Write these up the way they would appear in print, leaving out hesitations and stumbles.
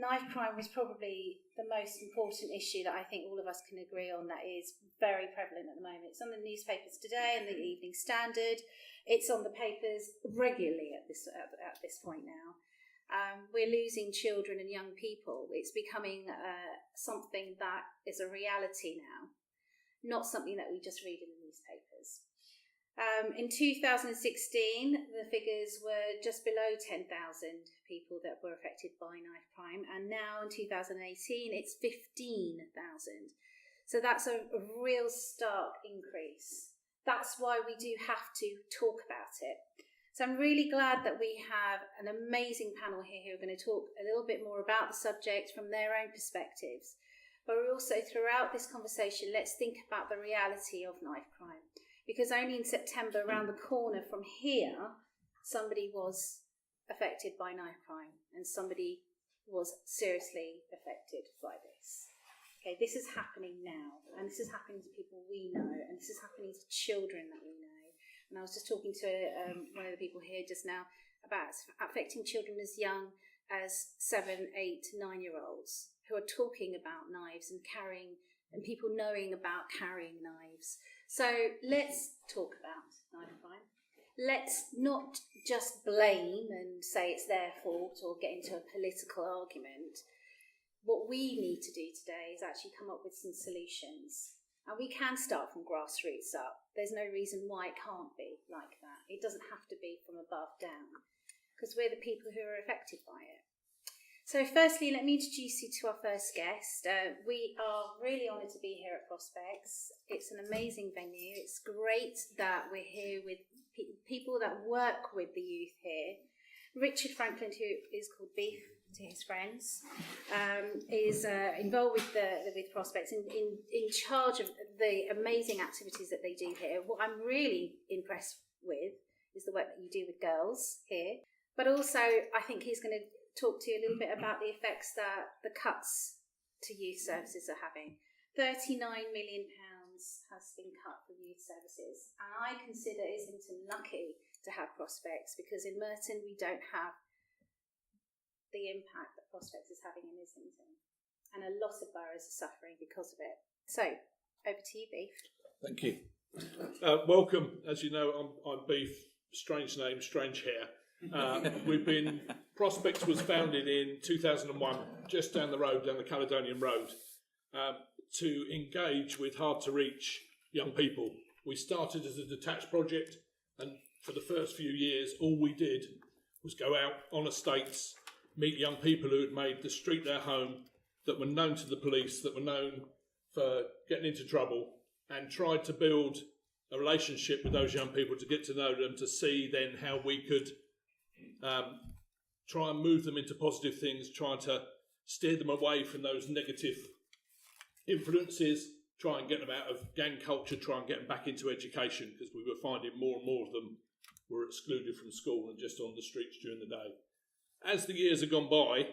knife crime is probably the most important issue that I think all of us can agree on that is very prevalent at the moment. It's on the newspapers today and the Evening Standard. It's on the papers regularly at this point now. We're losing children and young people. It's becoming something that is a reality now, not something that we just read in the newspapers. In 2016, the figures were just below 10,000 people that were affected by knife crime, and now in 2018 it's 15,000. So that's a real stark increase. That's why we do have to talk about it. So I'm really glad that we have an amazing panel here who are going to talk a little bit more about the subject from their own perspectives. But also throughout this conversation, let's think about the reality of knife crime. Because only in September, around the corner from here, somebody was affected by knife crime and somebody was seriously affected by this. Okay, this is happening now, and this is happening to people we know, and this is happening to children that we know. And I was just talking to one of the people here just now about affecting children as young as 7, 8, 9-year-olds who are talking about knives and carrying, and people knowing about carrying knives. So let's talk about knife crime. Let's not just blame and say it's their fault or get into a political argument. What we need to do today is actually come up with some solutions. And we can start from grassroots up. There's no reason why it can't be like that. It doesn't have to be from above down, because we're the people who are affected by it. So firstly, let me introduce you to our first guest. We are really honoured to be here at ProspeX. It's an amazing venue. It's great that we're here with people that work with the youth here. Richard Frankland, who is called Beef to his friends, is involved with ProspeX, in charge of the amazing activities that they do here. What I'm really impressed with is the work that you do with girls here. But also, I think he's going to talk to you a little bit about the effects that the cuts to youth services are having. £39 million has been cut for youth services, and I consider Islington lucky to have ProspeX, because in Merton we don't have the impact that ProspeX is having in Islington, and a lot of boroughs are suffering because of it. So, over to you, Beef. Thank you. Welcome. As you know, I'm Beef. Strange name, strange hair. ProspeX was founded in 2001, just down the road, down the Caledonian Road, to engage with hard-to-reach young people. We started as a detached project, and for the first few years, all we did was go out on estates, meet young people who had made the street their home, that were known to the police, that were known for getting into trouble, and tried to build a relationship with those young people, to get to know them, to see then how we could try and move them into positive things, trying to steer them away from those negative influences, try and get them out of gang culture, try and get them back into education, because we were finding more and more of them were excluded from school and just on the streets during the day. As the years have gone by,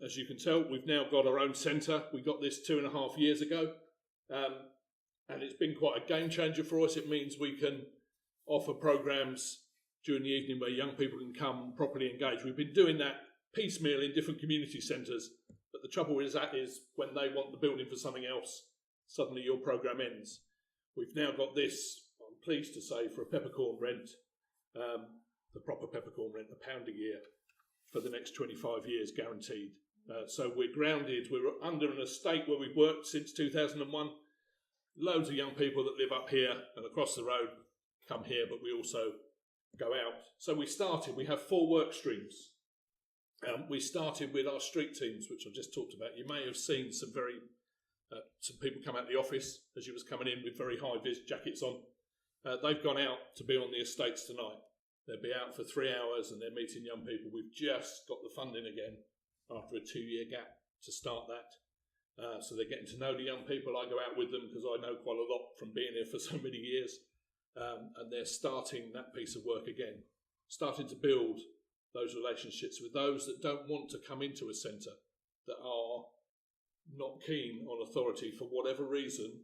as you can tell, we've now got our own centre. We got this 2.5 years ago, and it's been quite a game changer for us. It means we can offer programmes during the evening where young people can come properly engage. We've been doing that piecemeal in different community centres, but the trouble is when they want the building for something else, suddenly your programme ends. We've now got this, I'm pleased to say, for a peppercorn rent, the proper peppercorn rent, £1 a year for the next 25 years guaranteed. So we're grounded, we're under an estate where we've worked since 2001. Loads of young people that live up here and across the road come here, but we also go out. So we have 4 work streams. We started with our street teams, which I just talked about. You may have seen some people come out of the office as you was coming in with very high-vis jackets on. They've gone out to be on the estates tonight. They'll be out for 3 hours and they're meeting young people. We've just got the funding again after a 2-year gap to start that. So they're getting to know the young people. I go out with them because I know quite a lot from being here for so many years. And they're starting that piece of work again, starting to build those relationships with those that don't want to come into a centre, that are not keen on authority for whatever reason,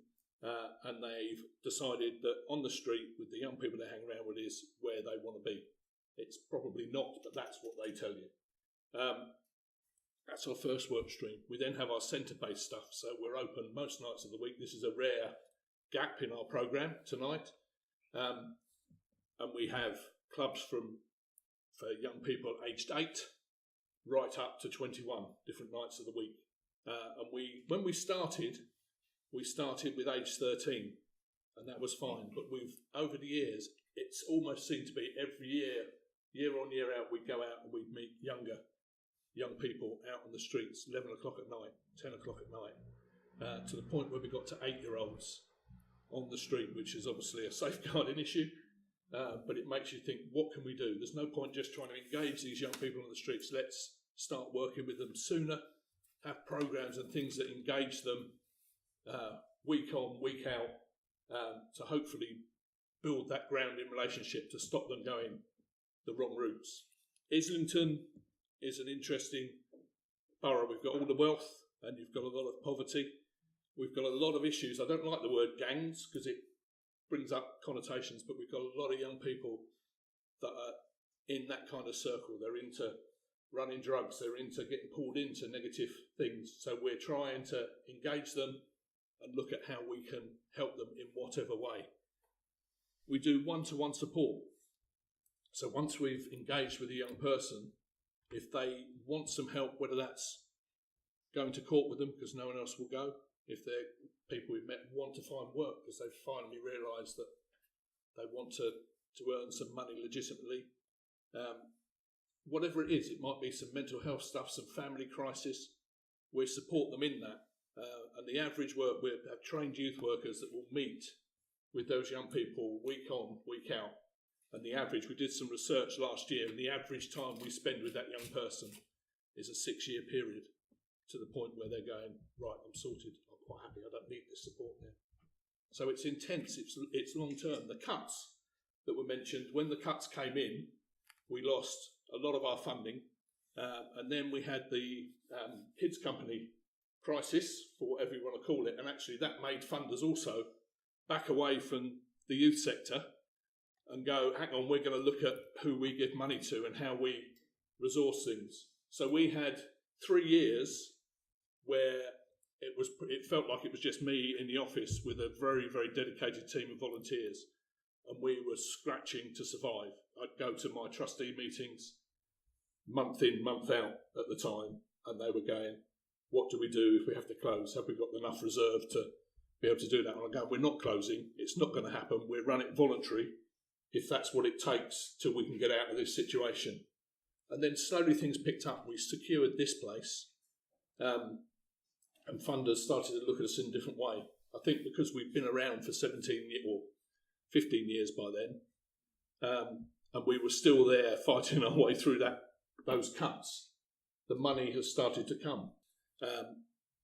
and they've decided that on the street with the young people they hang around with is where they want to be. It's probably not, but that's what they tell you. That's our first work stream. We then have our centre-based stuff, so we're open most nights of the week. This is a rare gap in our programme tonight. And we have clubs for young people aged 8 right up to 21, different nights of the week. And when we started with age 13, and that was fine. But over the years, it's almost seemed to be every year on, year out, we'd go out and we'd meet young people out on the streets, 11 o'clock at night, 10 o'clock at night, to the point where we got to 8-year-olds on the street, which is obviously a safeguarding issue. But it makes you think, what can we do? There's no point just trying to engage these young people on the streets. Let's start working with them sooner, have programs and things that engage them week on, week out, to hopefully build that grounding relationship to stop them going the wrong routes. Islington is an interesting borough. We've got all the wealth and you've got a lot of poverty. We've got a lot of issues. I don't like the word gangs because it brings up connotations, but we've got a lot of young people that are in that kind of circle. They're into running drugs. They're into getting pulled into negative things. So we're trying to engage them and look at how we can help them in whatever way. We do one-to-one support. So once we've engaged with a young person, if they want some help, whether that's going to court with them because no one else will go, if they're people we've met want to find work because they've finally realised that they want to earn some money legitimately, whatever it is, it might be some mental health stuff, some family crisis, we support them in that. And the average work, we have trained youth workers that will meet with those young people week on, week out. And the average, we did some research last year, and the average time we spend with that young person is a 6-year period, to the point where they're going, right, I'm sorted, I'm quite happy, I don't need this support now. So it's intense, it's long term. The cuts that were mentioned, when the cuts came in, we lost a lot of our funding, and then we had the kids company crisis, for whatever you want to call it, and actually that made funders also back away from the youth sector and go, hang on, we're going to look at who we give money to and how we resource things. So we had 3 years where it felt like it was just me in the office with a very, very dedicated team of volunteers, and we were scratching to survive. I'd go to my trustee meetings month in, month out at the time, and they were going, what do we do if we have to close? Have we got enough reserve to be able to do that? And I go, we're not closing. It's not going to happen. We'll run it voluntary if that's what it takes till we can get out of this situation. And then slowly things picked up. We secured this place, and funders started to look at us in a different way. I think because we've been around for 17 years or 15 years by then, and we were still there fighting our way through those cuts, the money has started to come,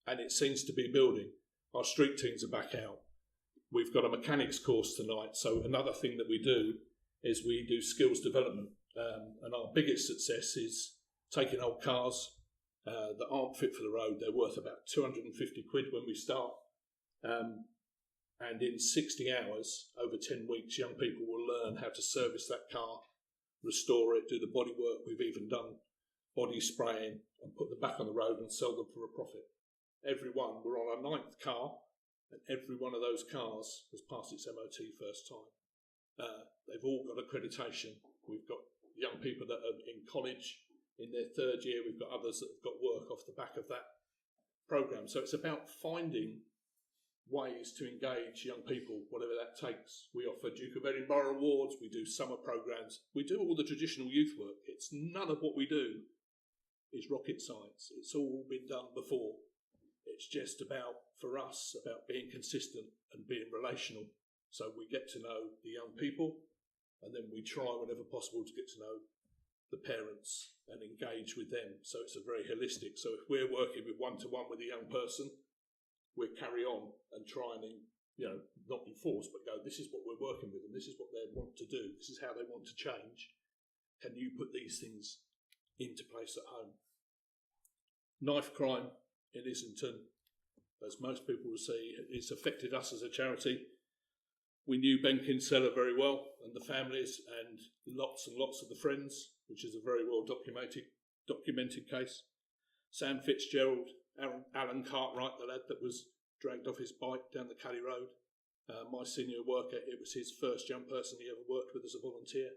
and it seems to be building. Our street teams are back out. We've got a mechanics course tonight, so another thing that we do is we do skills development, and our biggest success is taking old cars that aren't fit for the road. They're worth about 250 quid when we start, and in 60 hours, over 10 weeks, young people will learn how to service that car, restore it, do the body work. We've even done body spraying and put them back on the road and sell them for a profit. Everyone, we're on our 9th car, and every one of those cars has passed its MOT first time. They've all got accreditation. We've got young people that are in college in their 3rd year. We've got others that have got work off the back of that programme. So it's about finding ways to engage young people, whatever that takes. We offer Duke of Edinburgh Awards, we do summer programmes, we do all the traditional youth work. It's none of what we do is rocket science. It's all been done before. It's just about, for us, about being consistent and being relational. So we get to know the young people, and then we try whenever possible to get to know the parents and engage with them. So it's a very holistic. So if we're working with one-to-one with a young person, we'll carry on and try and, not enforce, but go, this is what we're working with and this is what they want to do. This is how they want to change. Can you put these things into place at home? Knife crime in Islington, as most people will see, it's affected us as a charity. We knew Ben Kinsella very well and the families and lots of the friends, which is a very well documented case. Sam Fitzgerald, Alan Cartwright, the lad that was dragged off his bike down the Cally Road. My senior worker, it was his first young person he ever worked with as a volunteer.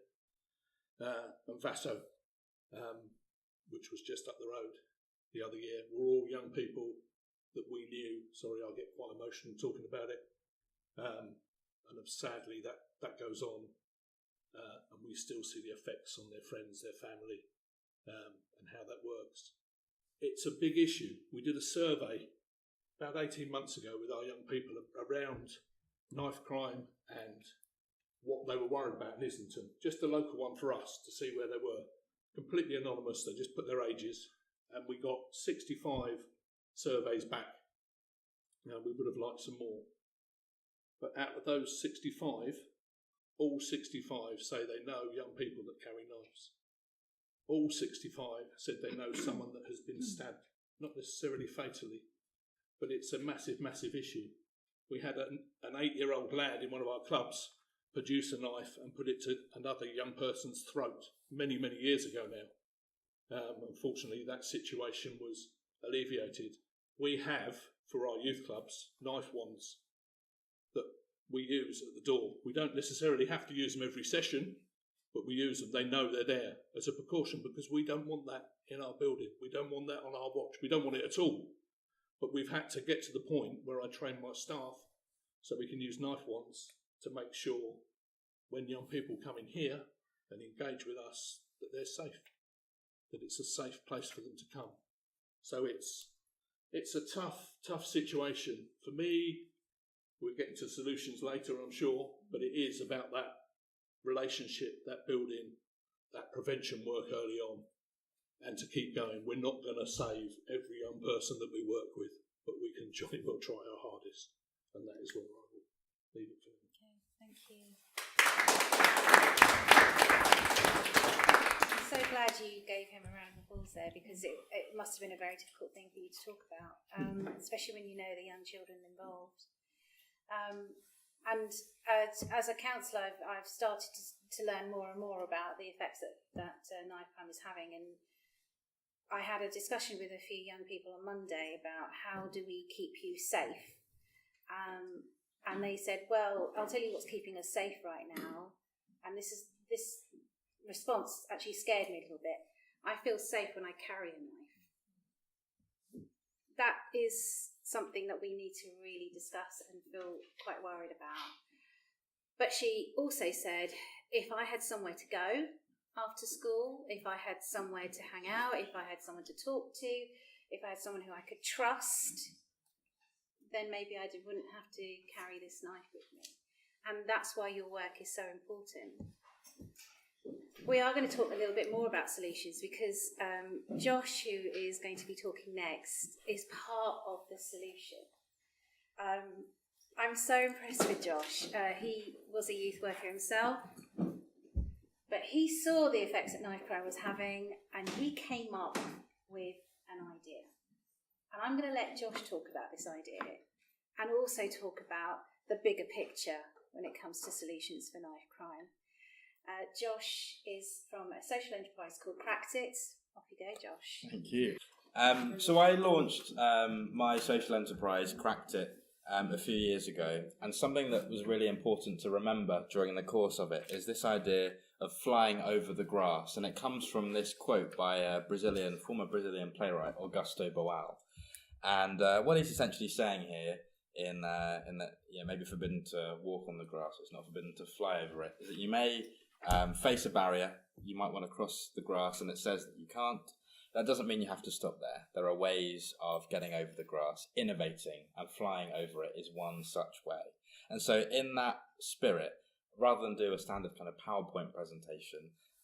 And Vasso, which was just up the road the other year, were all young people that we knew. Sorry, I get quite emotional talking about it. And sadly, that goes on. And we still see the effects on their friends, their family, and how that works. It's a big issue. We did a survey about 18 months ago with our young people around knife crime and what they were worried about in Islington. Just a local one for us to see where they were. Completely anonymous, they just put their ages, and we got 65 surveys back. Now, we would have liked some more. But out of those 65, all 65 say they know young people that carry knives. All 65 said they know someone that has been stabbed, not necessarily fatally, but it's a massive, massive issue. We had an 8-year-old lad in one of our clubs produce a knife and put it to another young person's throat many, many years ago now. Unfortunately, that situation was alleviated. We have, for our youth clubs, knife wands that we use at the door. We don't necessarily have to use them every session, but we use them. They know they're there as a precaution because we don't want that in our building. We don't want that on our watch. We don't want it at all. But we've had to get to the point where I train my staff so we can use knife wands to make sure when young people come in here and engage with us that they're safe, that it's a safe place for them to come. So it's a tough situation. For me, we'll get into solutions later, I'm sure, but it is about that relationship, that building, that prevention work early on, and to keep going. We're not going to save every young person that we work with, but we can jolly well try our hardest, and that is where I will leave it for now. Okay, thank you. I'm so glad you gave him a round of applause there, because it must have been a very difficult thing for you to talk about, especially when you know the young children involved. And as a counsellor, I've started to learn more and more about the effects that knife crime is having. And I had a discussion with a few young people on Monday about how do we keep you safe. And they said, well, I'll tell you what's keeping us safe right now. And this response actually scared me a little bit. I feel safe when I carry a knife. That is something that we need to really discuss and feel quite worried about. But she also said, if I had somewhere to go after school, if I had somewhere to hang out, if I had someone to talk to, if I had someone who I could trust, then maybe I wouldn't have to carry this knife with me. And that's why your work is so important. We are going to talk a little bit more about solutions because Josh, who is going to be talking next, is part of the solution. I'm so impressed with Josh. He was a youth worker himself, but he saw the effects that knife crime was having, and he came up with an idea. And I'm going to let Josh talk about this idea and also talk about the bigger picture when it comes to solutions for knife crime. Josh is from a social enterprise called Cracked It. Off you go, Josh. Thank you. So I launched my social enterprise, Cracked It, a few years ago, and something that was really important to remember during the course of it is this idea of flying over the grass, and it comes from this quote by a former Brazilian playwright, Augusto Boal. And what he's essentially saying here, in that maybe forbidden to walk on the grass, it's not forbidden to fly over it, is that you may face a barrier, you might want to cross the grass, and it says that you can't. That doesn't mean you have to stop there. There are ways of getting over the grass. Innovating and flying over it is one such way. And so in that spirit, rather than do a standard kind of PowerPoint presentation,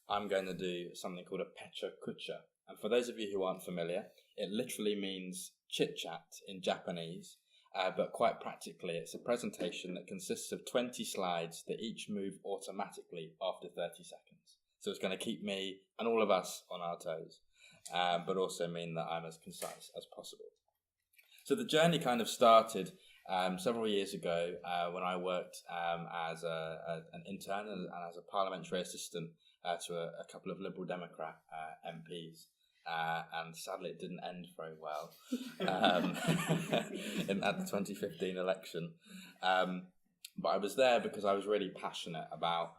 I'm going to do something called a pecha kucha. And for those of you who aren't familiar, it literally means chit-chat in Japanese. But quite practically, it's a presentation that consists of 20 slides that each move automatically after 30 seconds. So it's going to keep me and all of us on our toes, but also mean that I'm as concise as possible. So the journey kind of started several years ago when I worked as an intern and as a parliamentary assistant to a couple of Liberal Democrat MPs. and sadly it didn't end very well at the 2015 election. But I was there because I was really passionate about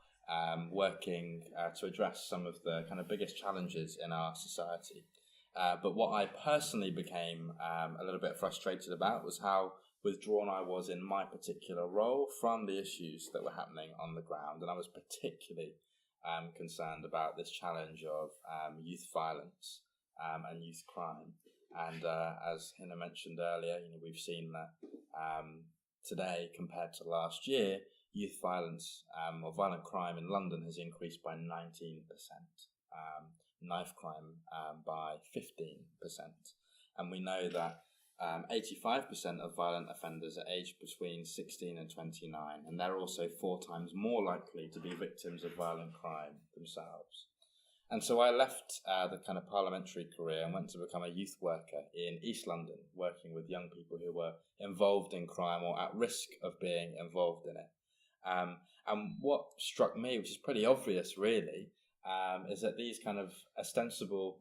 working to address some of the kind of biggest challenges in our society. But what I personally became a little bit frustrated about was how withdrawn I was in my particular role from the issues that were happening on the ground. And I was particularly concerned about this challenge of youth violence and youth crime. And as Hina mentioned earlier, we've seen that today compared to last year, youth violence or violent crime in London has increased by 19%, knife crime by 15%. And we know that 85% of violent offenders are aged between 16 and 29, and they're also 4 times more likely to be victims of violent crime themselves. And so I left the kind of parliamentary career and went to become a youth worker in East London, working with young people who were involved in crime or at risk of being involved in it. And what struck me, which is pretty obvious really, is that these kind of ostensible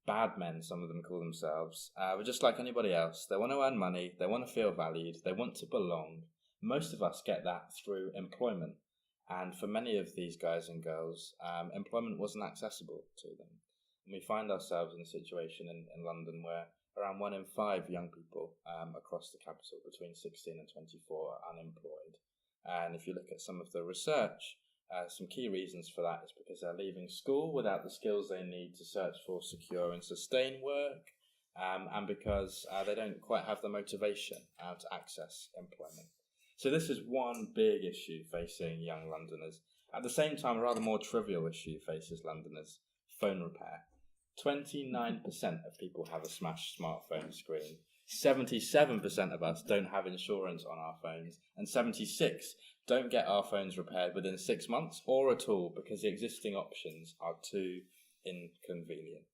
bad men, some of them call themselves, were just like anybody else. They want to earn money, they want to feel valued, they want to belong. Most of us get that through employment. And for many of these guys and girls, employment wasn't accessible to them. And we find ourselves in a situation in London where around 1 in 5 young people across the capital between 16 and 24 are unemployed. And if you look at some of the research, some key reasons for that is because they're leaving school without the skills they need to search for secure and sustained work, and because they don't quite have the motivation to access employment. So this is one big issue facing young Londoners. At the same time, a rather more trivial issue faces Londoners: phone repair. 29% of people have a smashed smartphone screen. 77% of us don't have insurance on our phones, and 76% don't get our phones repaired within 6 months or at all because the existing options are too inconvenient.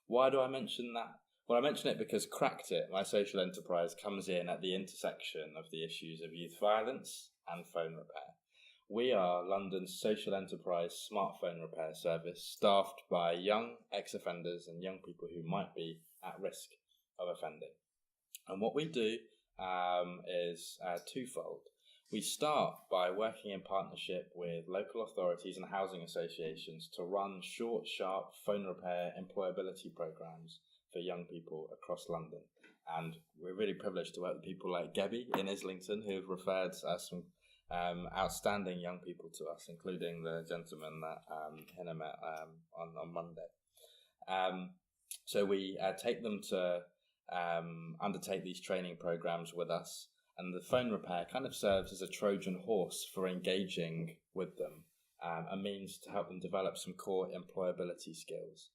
Why do I mention that? Well, I mention it because Cracked It, my social enterprise, comes in at the intersection of the issues of youth violence and phone repair. We are London's social enterprise smartphone repair service, staffed by young ex-offenders and young people who might be at risk of offending. And what we do is twofold. We start by working in partnership with local authorities and housing associations to run short, sharp phone repair employability programs for young people across London. And we're really privileged to work with people like Gebby in Islington, who have referred some outstanding young people to us, including the gentleman that Hina met on Monday. So we take them to undertake these training programs with us, and the phone repair kind of serves as a Trojan horse for engaging with them, a means to help them develop some core employability skills.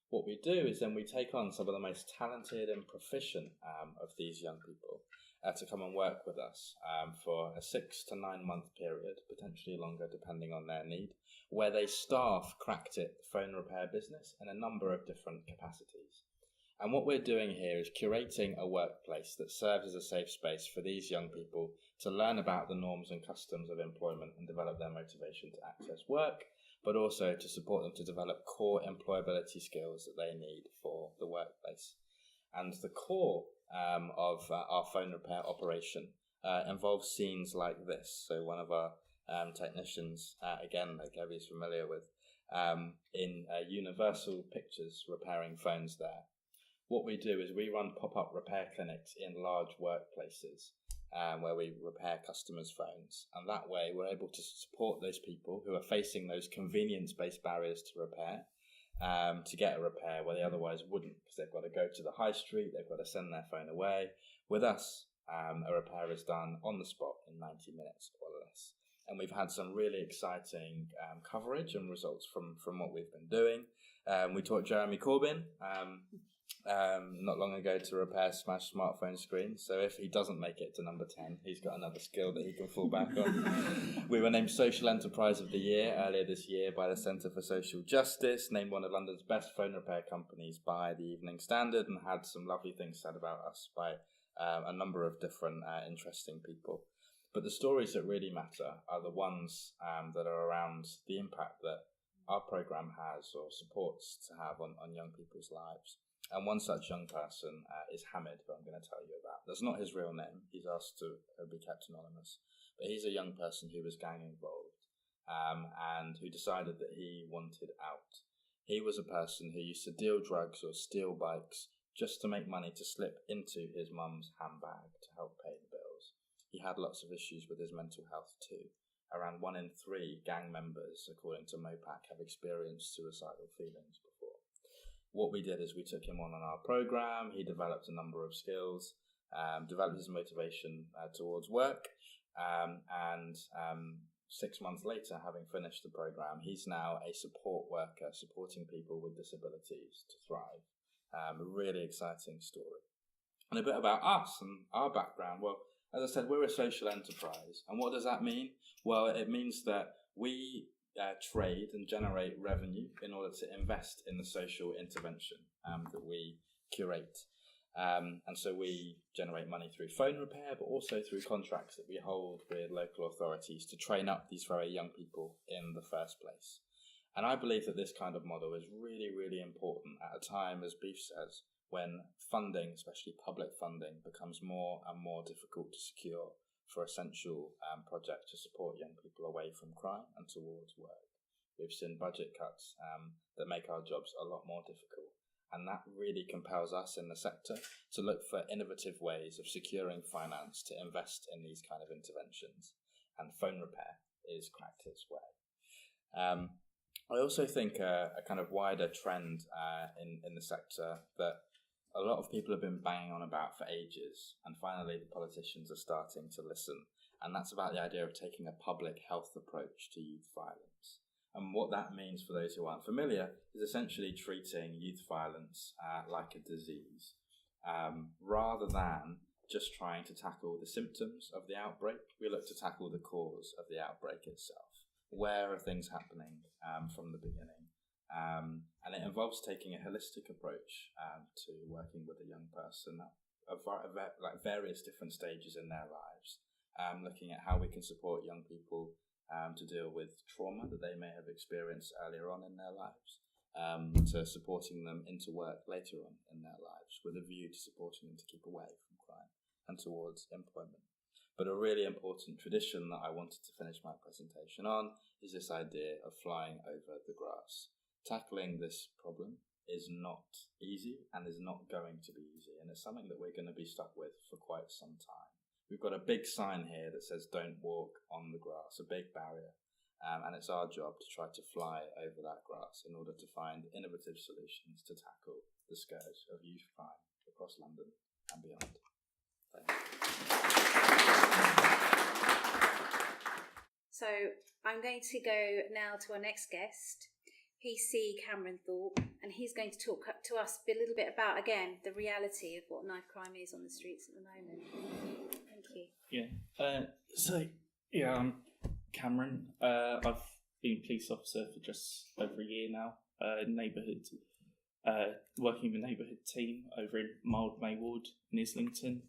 What we do is then we take on some of the most talented and proficient of these young people to come and work with us for a 6 to 9 month period, potentially longer depending on their need, where they staff Cracked It phone repair business in a number of different capacities. And what we're doing here is curating a workplace that serves as a safe space for these young people to learn about the norms and customs of employment and develop their motivation to access work, but also to support them to develop core employability skills that they need for the workplace. And the core of our phone repair operation involves scenes like this. So one of our technicians, again, that Gabby is familiar with, in Universal Pictures repairing phones there. What we do is we run pop-up repair clinics in large workplaces where we repair customers' phones. And that way we're able to support those people who are facing those convenience-based barriers to repair, to get a repair where they otherwise wouldn't, because they've got to go to the high street, they've got to send their phone away. With us, a repair is done on the spot in 90 minutes or less. And we've had some really exciting coverage and results from what we've been doing. We taught Jeremy Corbyn not long ago to repair smashed smartphone screens. So if he doesn't make it to number 10, he's got another skill that he can fall back on. We were named Social Enterprise of the Year earlier this year by the Centre for Social Justice, named one of London's best phone repair companies by the Evening Standard, and had some lovely things said about us by a number of different interesting people. But the stories that really matter are the ones that are around the impact that our programme has or supports to have on young people's lives. And one such young person is Hamid, who I'm going to tell you about. That's not his real name. He's asked to be kept anonymous. But he's a young person who was gang involved and who decided that he wanted out. He was a person who used to deal drugs or steal bikes just to make money to slip into his mum's handbag to help pay the bills. He had lots of issues with his mental health too. Around 1 in 3 gang members, according to Mopac, have experienced suicidal feelings before. What we did is we took him on our programme. He developed a number of skills, developed his motivation towards work, and 6 months later, having finished the programme, he's now a support worker supporting people with disabilities to thrive. A really exciting story. And a bit about us and our background. Well, as I said, we're a social enterprise. And what does that mean? Well, it means that we trade and generate revenue in order to invest in the social intervention that we curate. And so we generate money through phone repair, but also through contracts that we hold with local authorities to train up these very young people in the first place. And I believe that this kind of model is really, really important at a time, as Beef says, when funding, especially public funding, becomes more and more difficult to secure for essential projects to support young people away from crime and towards work. We've seen budget cuts that make our jobs a lot more difficult. And that really compels us in the sector to look for innovative ways of securing finance to invest in these kind of interventions. And phone repair is Cracktit's way. I also think a kind of wider trend in the sector that a lot of people have been banging on about for ages, and finally the politicians are starting to listen. And that's about the idea of taking a public health approach to youth violence. And what that means for those who aren't familiar is essentially treating youth violence like a disease, rather than just trying to tackle the symptoms of the outbreak. We look to tackle the cause of the outbreak itself. Where are things happening from the beginning? And it involves taking a holistic approach to working with a young person at various different stages in their lives, looking at how we can support young people to deal with trauma that they may have experienced earlier on in their lives, to supporting them into work later on in their lives with a view to supporting them to keep away from crime and towards employment. But a really important tradition that I wanted to finish my presentation on is this idea of flying over the grass. Tackling this problem is not easy and is not going to be easy, and it's something that we're going to be stuck with for quite some time. We've got a big sign here that says don't walk on the grass, a big barrier, and it's our job to try to fly over that grass in order to find innovative solutions to tackle the scourge of youth crime across London and beyond. Thanks. So I'm going to go now to our next guest, PC Cameron Thorp, and he's going to talk to us a little bit about, again, the reality of what knife crime is on the streets at the moment. Thank you. Yeah. I'm Cameron. I've been police officer for just over a year now. Working with the neighbourhood team over in Mildmay Ward in Islington.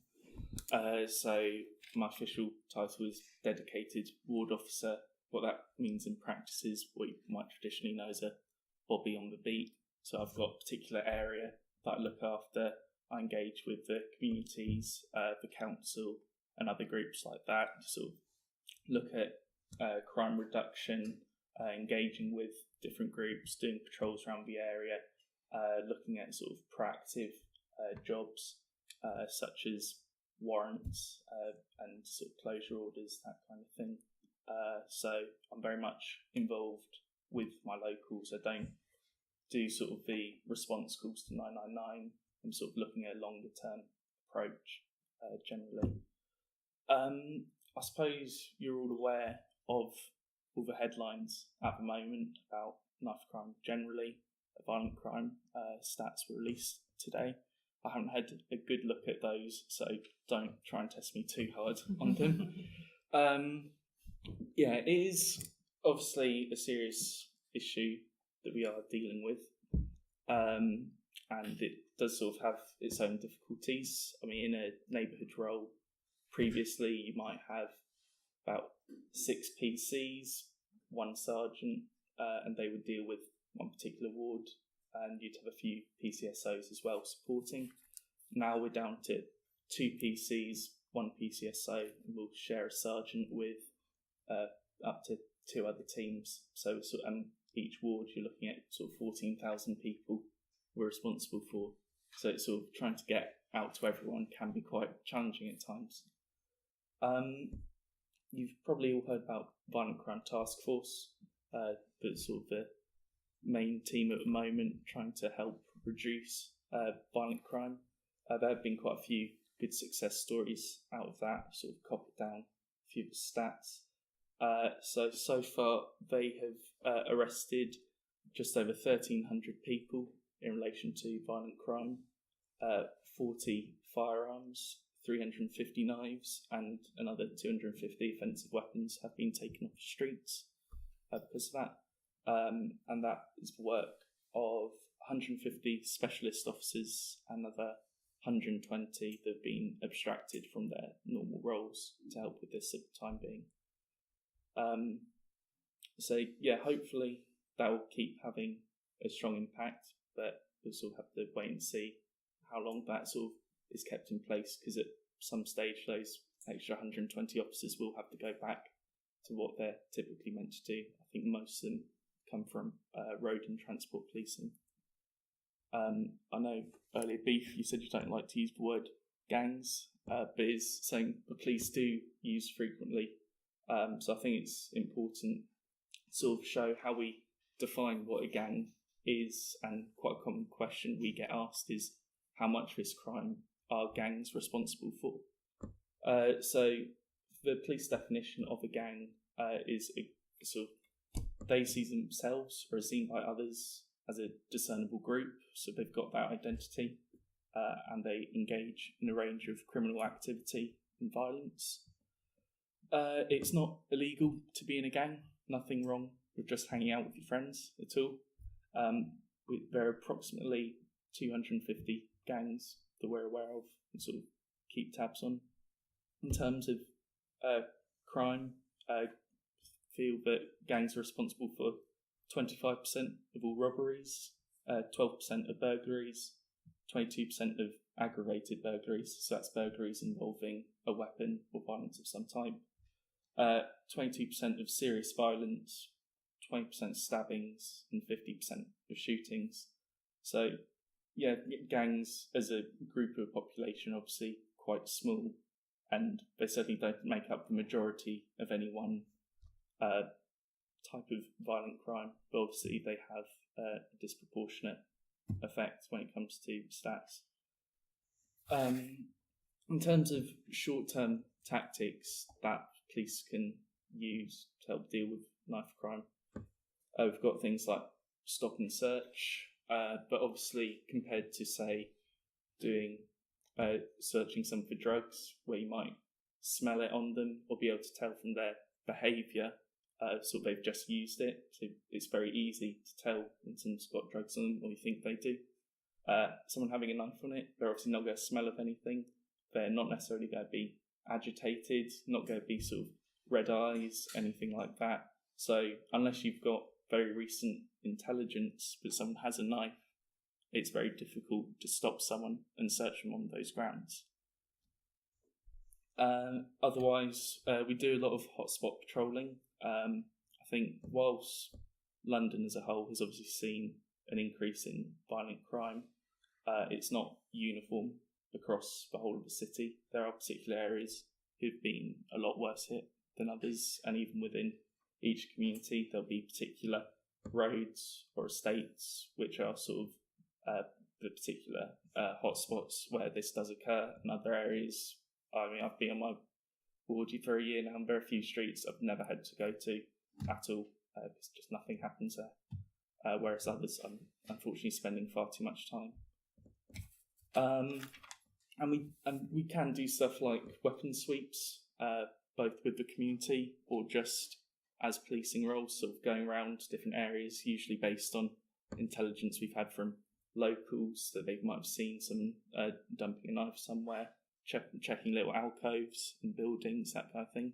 So my official title is dedicated ward officer. What that means in practice is what you might traditionally know as a bobby on the beat. So I've got a particular area that I look after. I engage with the communities, the council and other groups like that to sort of look at crime reduction, engaging with different groups, doing patrols around the area, looking at sort of proactive jobs such as warrants and sort of closure orders, that kind of thing. So I'm very much involved with my locals. I don't do sort of the response calls to 999. I'm sort of looking at a longer term approach generally. I suppose you're all aware of all the headlines at the moment about knife crime generally. Violent crime stats were released today. I haven't had a good look at those, so don't try and test me too hard on them. It is obviously a serious issue that we are dealing with, and it does sort of have its own difficulties. I mean, in a neighbourhood role, previously you might have about 6 PCs, 1 sergeant, and they would deal with one particular ward, and you'd have a few PCSOs as well supporting. Now we're down to 2 PCs, 1 PCSO, and we'll share a sergeant with up to 2 other teams. So each ward you're looking at sort of 14,000 people we're responsible for. So it's sort of trying to get out to everyone can be quite challenging at times. You've probably all heard about Violent Crime Task Force, but sort of the main team at the moment trying to help reduce violent crime. There have been quite a few good success stories out of that, sort of copied down a few of the stats. So far they have arrested just over 1,300 people in relation to violent crime, 40 firearms, 350 knives, and another 250 offensive weapons have been taken off the streets because of that. And that is the work of 150 specialist officers and another 120 that have been abstracted from their normal roles to help with this at the time being. So yeah, hopefully that will keep having a strong impact, but we'll sort of have to wait and see how long that sort of is kept in place, because at some stage those extra 120 officers will have to go back to what they're typically meant to do. I think most of them come from road and transport policing. I know earlier, Beef, you said you don't like to use the word gangs, but it's something the police do use frequently. So I think it's important to sort of show how we define what a gang is, and quite a common question we get asked is how much of this crime are gangs responsible for? So the police definition of a gang is a sort of, they see themselves or are seen by others as a discernible group, so they've got that identity, and they engage in a range of criminal activity and violence. It's not illegal to be in a gang, nothing wrong with just hanging out with your friends at all. There are approximately 250 gangs that we're aware of and sort of keep tabs on. In terms of crime, I feel that gangs are responsible for 25% of all robberies, 12% of burglaries, 22% of aggravated burglaries, so that's burglaries involving a weapon or violence of some type, 22% of serious violence, 20% stabbings, and 50% of shootings. So, yeah, gangs as a group of population are obviously quite small, and they certainly don't make up the majority of any one type of violent crime, but obviously they have a disproportionate effect when it comes to stats. In terms of short-term tactics that police can use to help deal with knife crime, we've got things like stop and search, but obviously compared to, say, doing searching someone for drugs, where you might smell it on them or be able to tell from their behaviour, so they've just used it, so it's very easy to tell when someone's got drugs on them, or you think they do. Someone having a knife on it, they're obviously not going to smell of anything, they're not necessarily going to be agitated, not going to be sort of red eyes, anything like that. So unless you've got very recent intelligence but someone has a knife, it's very difficult to stop someone and search them on those grounds. Otherwise, we do a lot of hotspot patrolling. I think whilst London as a whole has obviously seen an increase in violent crime, it's not uniform across the whole of the city. There are particular areas who've been a lot worse hit than others, and even within each community there'll be particular roads or estates which are sort of the particular hotspots where this does occur, and other areas, I mean, I've been on my ward for a year now, and very few streets I've never had to go to at all, because just nothing happens there, whereas others I'm unfortunately spending far too much time. And we can do stuff like weapon sweeps, both with the community or just as policing roles, sort of going around different areas, usually based on intelligence we've had from locals that they might have seen someone dumping a knife somewhere, checking little alcoves in buildings, that kind of thing.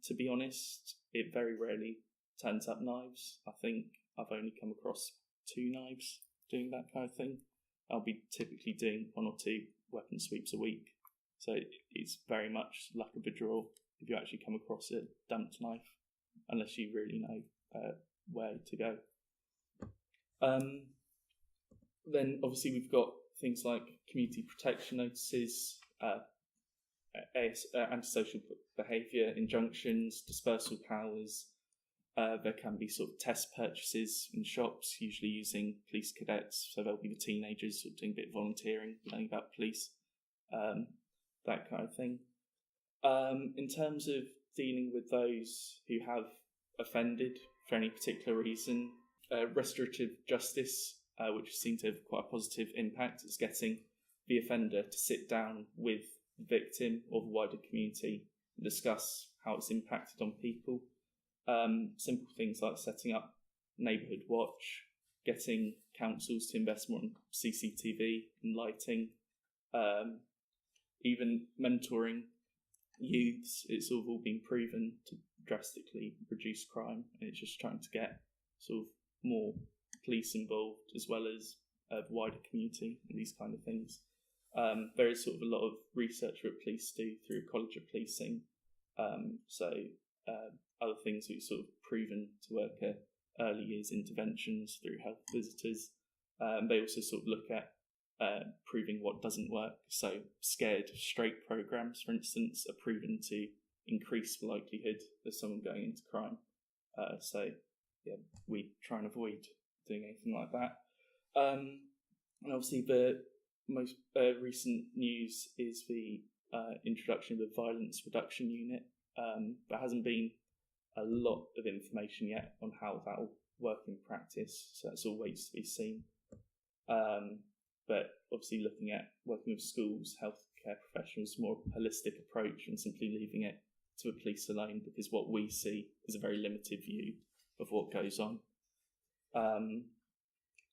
To be honest, it very rarely turns up knives. I think I've only come across 2 knives doing that kind of thing. I'll be typically doing 1 or 2 weapon sweeps a week. So it's very much luck of the draw if you actually come across a dumped knife, unless you really know where to go. Then obviously we've got things like community protection notices, antisocial behaviour injunctions, dispersal powers. There can be sort of test purchases in shops, usually using police cadets, so there'll be the teenagers sort of doing a bit of volunteering, learning about police, that kind of thing. In terms of dealing with those who have offended for any particular reason, restorative justice, which seems to have quite a positive impact, is getting the offender to sit down with the victim or the wider community and discuss how it's impacted on people. Simple things like setting up neighbourhood watch, getting councils to invest more in CCTV and lighting, even mentoring youths. It's all been proven to drastically reduce crime, and it's just trying to get sort of more police involved as well as the wider community and these kind of things. There is sort of a lot of research that police do through College of Policing, other things that are sort of proven to work at early years interventions through health visitors. They also sort of look at proving what doesn't work. So scared straight programs, for instance, are proven to increase the likelihood of someone going into crime. We try and avoid doing anything like that. And obviously the most recent news is the introduction of the Violence Reduction Unit. There hasn't been a lot of information yet on how that will work in practice, so that's all waits to be seen. But obviously looking at working with schools, healthcare professionals, more holistic approach and simply leaving it to the police alone, because what we see is a very limited view of what goes on.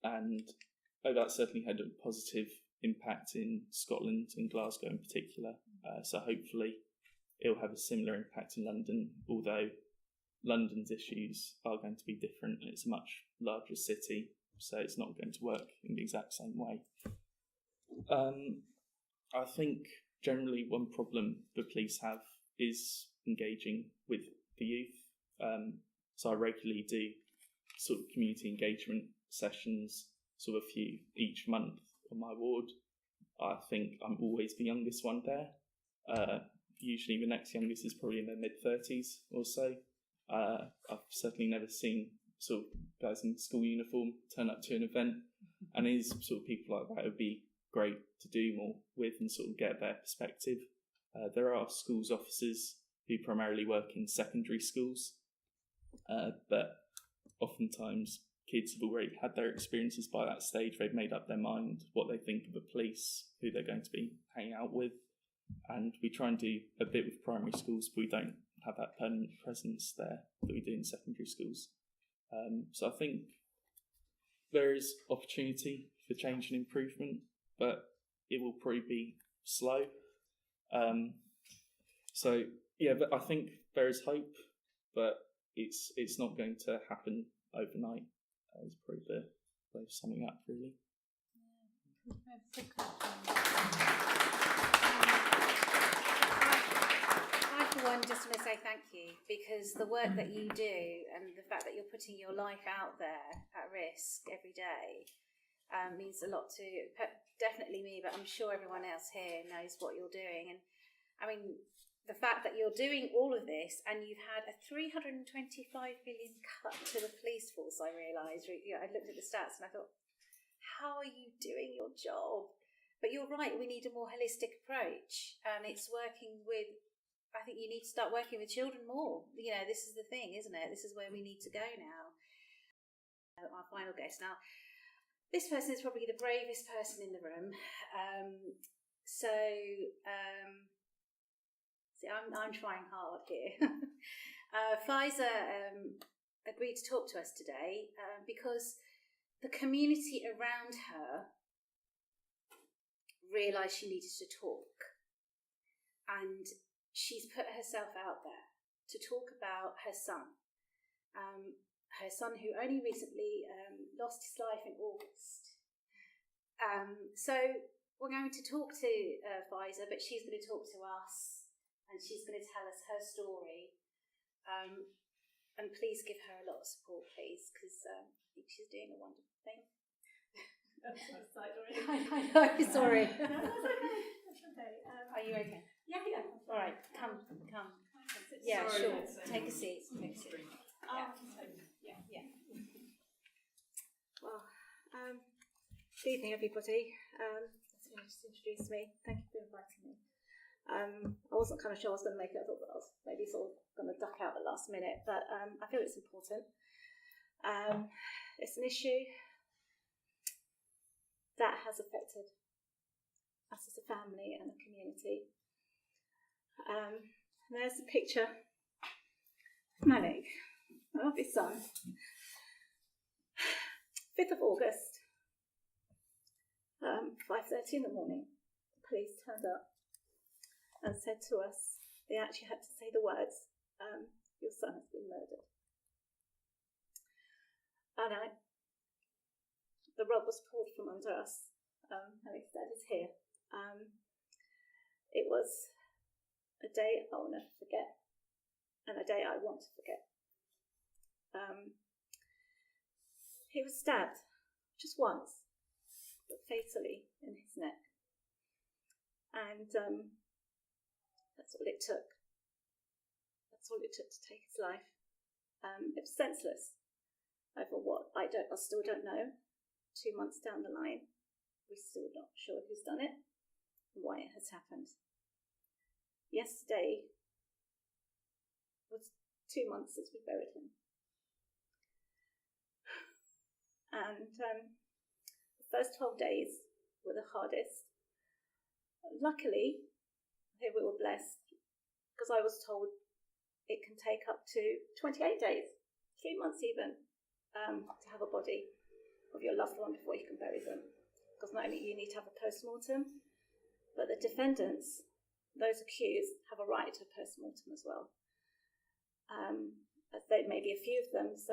And that certainly had a positive impact in Scotland, in Glasgow in particular. So hopefully it'll have a similar impact in London, although London's issues are going to be different, and it's a much larger city, so it's not going to work in the exact same way. I think generally one problem the police have is engaging with the youth. So I regularly do sort of community engagement sessions, sort of a few each month on my ward. I think I'm always the youngest one there. Usually the next youngest is probably in their mid-30s or so. I've certainly never seen sort of guys in school uniform turn up to an event, and it is sort of people like that would be great to do more with and sort of get their perspective. There are schools officers who primarily work in secondary schools, but oftentimes kids have already had their experiences by that stage. They've made up their mind what they think of the police, who they're going to be hanging out with, and we try and do a bit with primary schools, but we don't have that permanent presence there that we do in secondary schools. So I think there is opportunity for change and improvement, but it will probably be slow. But I think there is hope, but it's not going to happen overnight. Is probably the way of summing up, really. I, for one, just want to say thank you, because the work that you do and the fact that you're putting your life out there at risk every day means a lot to definitely me, but I'm sure everyone else here knows what you're doing. And I mean, the fact that you're doing all of this and you've had a 325 million cut to the police force, I realised. I looked at the stats and I thought, how are you doing your job? But you're right, we need a more holistic approach, and it's working with, I think you need to start working with children more. This is the thing, isn't it? This is where we need to go now. Our final guest now. This person is probably the bravest person in the room. I'm trying hard here. Pfizer agreed to talk to us today because the community around her realised she needed to talk, and she's put herself out there to talk about her son her son, who only recently lost his life in August. So we're going to talk to Faiza, but she's going to talk to us, and she's going to tell us her story. And please give her a lot of support, please, because I think she's doing a wonderful thing. I know, sorry. That's okay. Are you okay? Yeah. All right, come. Yeah, Sorry, sure. let's Take a seat. Yeah. Well, good evening, everybody. That's going to just introduce me. Thank you for inviting me. I wasn't kind of sure I was going to make it. I thought that I was maybe sort of going to duck out at the last minute, but I feel it's important. It's an issue that has affected us as a family and a community. There's a picture of Malik, my lovely son. 5th of August, 5:30 in the morning, the police turned up and said to us, they actually had to say the words, your son has been murdered. And the rug was pulled from under us. Malik's dad is here. It was a day I will never forget, and a day I want to forget. He was stabbed just once, but fatally in his neck. And that's all it took. That's all it took to take his life. It was senseless. Over what? I still don't know. 2 months down the line, we're still not sure who's done it and why it has happened. Yesterday was 2 months since we buried him. And the first 12 days were the hardest. Luckily, we were blessed, because I was told it can take up to 28 days, 3 months even, to have a body of your loved one before you can bury them. Because not only you need to have a post-mortem, but the defendants, those accused, have a right to a post-mortem as well. There may be a few of them, so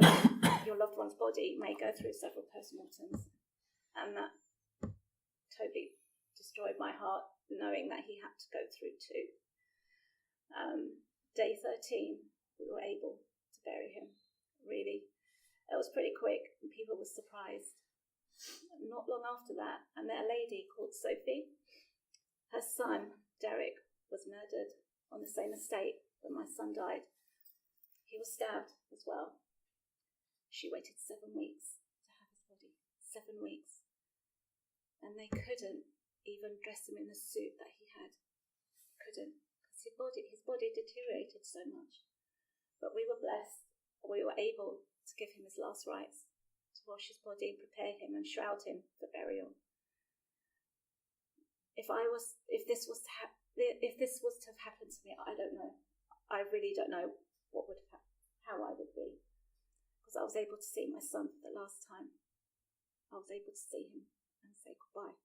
your loved one's body may go through several post-mortems. And that totally destroyed my heart, knowing that he had to go through two. Day 13, we were able to bury him. Really, it was pretty quick, and people were surprised. Not long after that, I met a lady called Sophie. Her son, Derek, was murdered on the same estate when my son died. He was stabbed as well. She waited 7 weeks to have his body. 7 weeks. And they couldn't even dress him in the suit that he had. Couldn't. Because his body deteriorated so much. But we were blessed. We were able to give him his last rites, to wash his body and prepare him and shroud him for burial. If this was to have happened to me, I don't know. I really don't know how I would be. Because I was able to see my son for the last time. I was able to see him and say goodbye.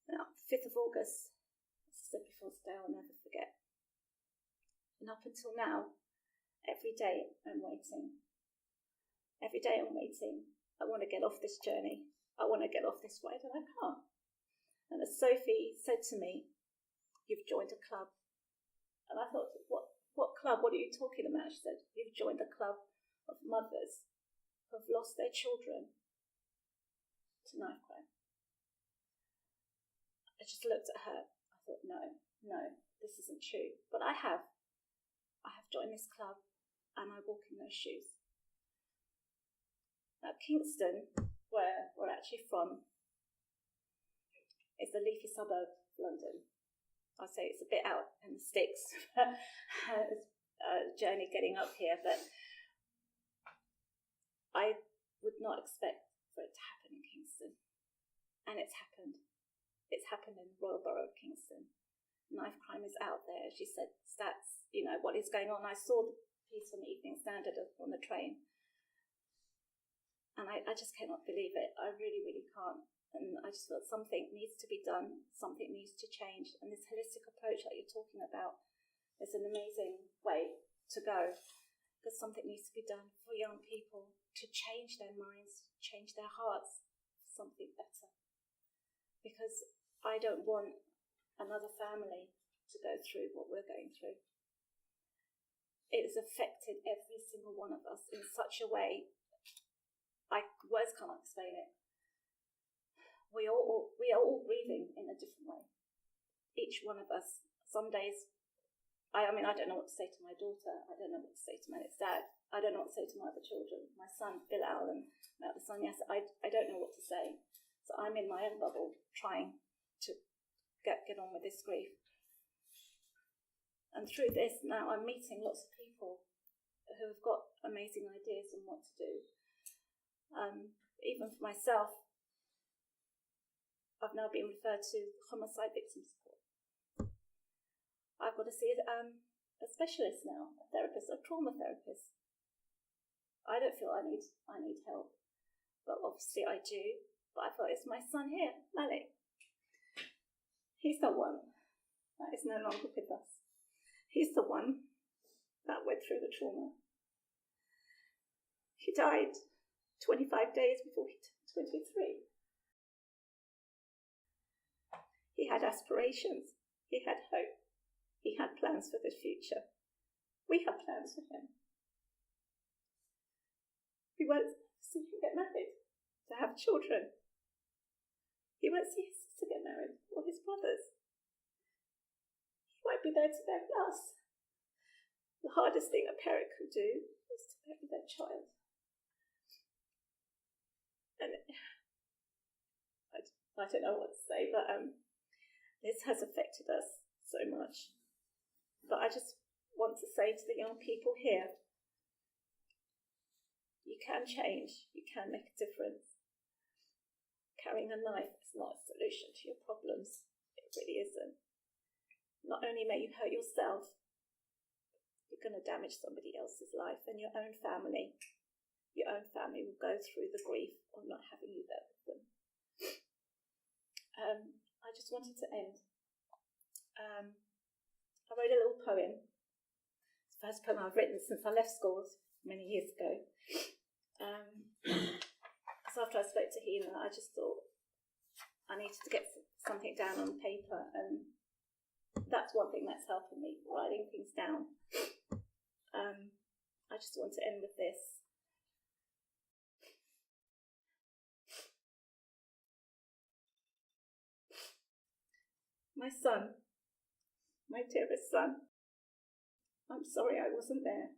Now, 5th of August, as I said before today, I'll never forget. And up until now, every day I'm waiting. Every day I'm waiting. I want to get off this journey. I want to get off this ride, and I can't. And as Sophie said to me, you've joined a club. And I thought, what club? What are you talking about? She said, you've joined a club of mothers who have lost their children to knife crime. I just looked at her. I thought, no, this isn't true. But I have joined this club, and I walk in those shoes. Now, Kingston, where we're actually from, is the leafy suburb of London. I say it's a bit out in the sticks, journey getting up here, but I would not expect for it to happen in Kingston. And it's happened. It's happened in the Royal Borough of Kingston. Knife crime is out there. She said stats, what is going on. I saw the piece on the Evening Standard on the train. And I just cannot believe it. I really, really can't. And I just felt something needs to be done. Something needs to change. And this holistic approach that you're talking about is an amazing way to go. because something needs to be done for young people to change their minds, change their hearts for something better. Because I don't want another family to go through what we're going through. It has affected every single one of us in such a way, words can't explain it. We are all grieving in a different way. Each one of us, some days, I don't know what to say to my daughter. I don't know what to say to my next dad. I don't know what to say to my other children, my son Bilal and my other son Yasser. I don't know what to say. So I'm in my own bubble trying to get on with this grief. And through this now I'm meeting lots of people who have got amazing ideas on what to do. Even for myself, I've now been referred to homicide victim support. I've got to see a specialist now, a therapist, a trauma therapist. I don't feel I need help, but obviously I do. But I thought it's my son here, Malik. He's the one that is no longer with us. He's the one that went through the trauma. He died 25 days before he turned 23. He had aspirations. He had hope. He had plans for the future. We had plans for him. We won't see him get married, to have children. He won't see his sister get married, or his brothers. He won't be there to bury us. The hardest thing a parent can do is to bury their child. And I don't know what to say, but this has affected us so much. But I just want to say to the young people here, you can change, you can make a difference. Carrying a knife is not a solution to your problems. It really isn't. Not only may you hurt yourself, you're going to damage somebody else's life and your own family. Your own family will go through the grief of not having you there with them. I just wanted to end. I wrote a little poem. It's the first poem I've written since I left school many years ago. So after I spoke to Hina, I just thought I needed to get something down on paper, and that's one thing that's helping me, writing things down. I just want to end with this. My son, my dearest son, I'm sorry I wasn't there.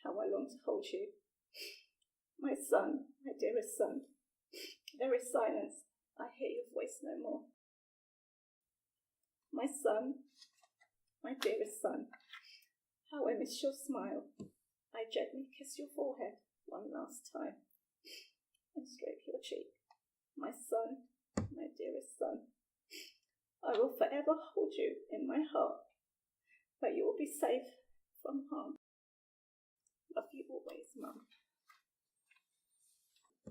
How I long to hold you. My son, my dearest son, there is silence. I hear your voice no more. My son, my dearest son, how I miss your smile. I gently kiss your forehead one last time and stroke your cheek. My son, my dearest son, I will forever hold you in my heart, but you will be safe from harm. Love you always, Mum.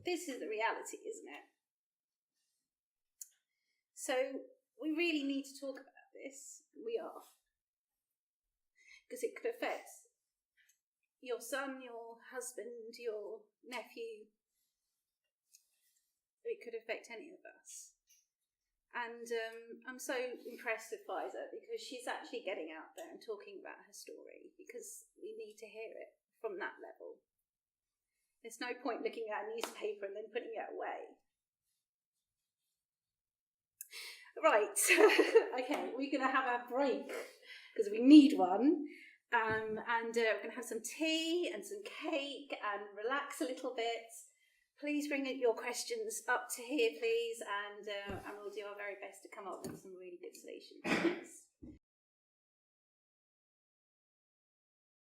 This is the reality, isn't it? So we really need to talk about this. We are. Because it could affect your son, your husband, your nephew. It could affect any of us. And I'm so impressed with Faiza because she's actually getting out there and talking about her story, because we need to hear it from that level. There's no point looking at a newspaper and then putting it away. Right, okay, we're going to have a break because we need one. And we're going to have some tea and some cake and relax a little bit. Please bring your questions up to here, please, and we'll do our very best to come up with some really good solutions.